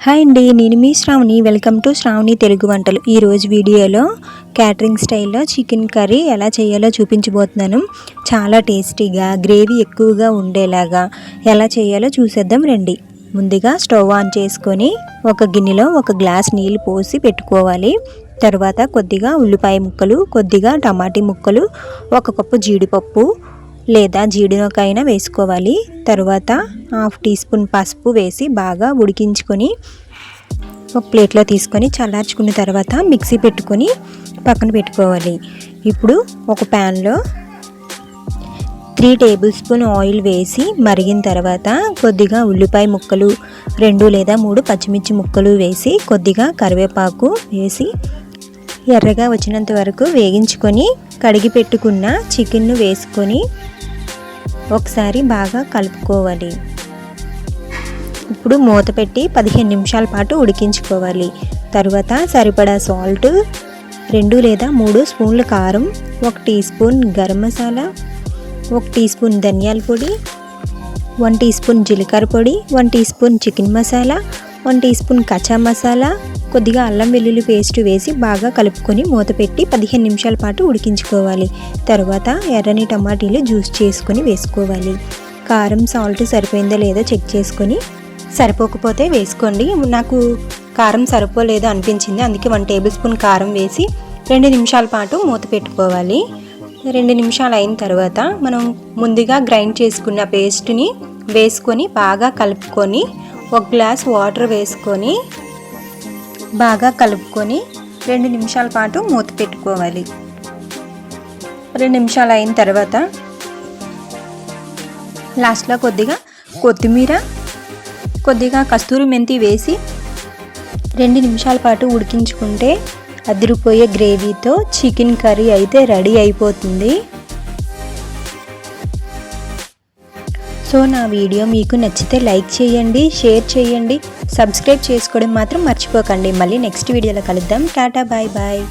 Hi అండి, నేను మీ Shravani. Welcome to Shravani Telugu వంటలు. ఈరోజు వీడియోలో క్యాటరింగ్ స్టైల్లో చికెన్ కర్రీ ఎలా చేయాలో చూపించబోతున్నాను. చాలా టేస్టీగా, గ్రేవీ ఎక్కువగా ఉండేలాగా ఎలా చేయాలో చూసేద్దాం రండి. ముందుగా స్టవ్ ఆన్ చేసుకొని ఒక గిన్నెలో ఒక గ్లాస్ నీళ్ళు పోసి పెట్టుకోవాలి. తర్వాత కొద్దిగా ఉల్లిపాయ ముక్కలు, కొద్దిగా టమాటీ ముక్కలు, ఒక కప్పు జీడిపప్పు లేదా జీడినొకైనా వేసుకోవాలి. తర్వాత 1/2 టీ స్పూన్ పసుపు వేసి బాగా ఉడికించుకొని ఒక ప్లేట్లో తీసుకొని చల్లార్చుకున్న తర్వాత మిక్సీ పెట్టుకొని పక్కన పెట్టుకోవాలి. ఇప్పుడు ఒక ప్యాన్లో 3 టేబుల్ స్పూన్ ఆయిల్ వేసి మరిగిన తర్వాత కొద్దిగా ఉల్లిపాయ ముక్కలు, 2 లేదా 3 పచ్చిమిర్చి ముక్కలు వేసి కొద్దిగా కరివేపాకు వేసి ఎర్రగా వచ్చినంత వరకు వేగించుకొని కడిగి పెట్టుకున్న చికెన్ను వేసుకొని ఒకసారి బాగా కలుపుకోవాలి. ఇప్పుడు మూత పెట్టి 15 నిమిషాల పాటు ఉడికించుకోవాలి. తర్వాత సరిపడా సాల్ట్, 2 లేదా 3 స్పూన్ల కారం, 1 teaspoon garam masala, 1 teaspoon ధనియాల పొడి, 1 టీ స్పూన్ జీలకర్ర పొడి, 1 teaspoon chicken masala, 1 teaspoon కచ్చా మసాలా, కొద్దిగా అల్లం వెల్లుల్లి పేస్ట్ వేసి బాగా కలుపుకొని మూత పెట్టి 15 నిమిషాల పాటు ఉడికించుకోవాలి. తర్వాత ఎర్రని టమాటీలు జ్యూస్ చేసుకొని వేసుకోవాలి. కారం, సాల్ట్ సరిపోయిందో లేదో చెక్ చేసుకొని సరిపోకపోతే వేసుకోండి. నాకు కారం సరిపోలేదో అనిపించింది, అందుకే 1 టేబుల్ స్పూన్ కారం వేసి 2 నిమిషాల పాటు మూత పెట్టుకోవాలి. 2 నిమిషాలు అయిన తర్వాత మనం ముందుగా గ్రైండ్ చేసుకున్న పేస్ట్ని వేసుకొని బాగా కలుపుకొని 1 గ్లాస్ వాటర్ వేసుకొని బాగా కలుపుకొని 2 నిమిషాల పాటు మూత పెట్టుకోవాలి. 2 నిమిషాలు అయిన తర్వాత లాస్ట్లో కొద్దిగా కొత్తిమీర, కొద్దిగా కస్తూరి మెంతి వేసి 2 నిమిషాల పాటు ఉడికించుకుంటే అదిరిపోయే గ్రేవీతో చికెన్ కర్రీ అయితే రెడీ అయిపోతుంది. సో నా వీడియో మీకు నచ్చితే లైక్ చేయండి, షేర్ చేయండి, సబ్స్క్రైబ్ చేసుకోవడం మాత్రం మర్చిపోకండి. మళ్ళీ నెక్స్ట్ వీడియోలో కలుద్దాం. Tata, bye bye.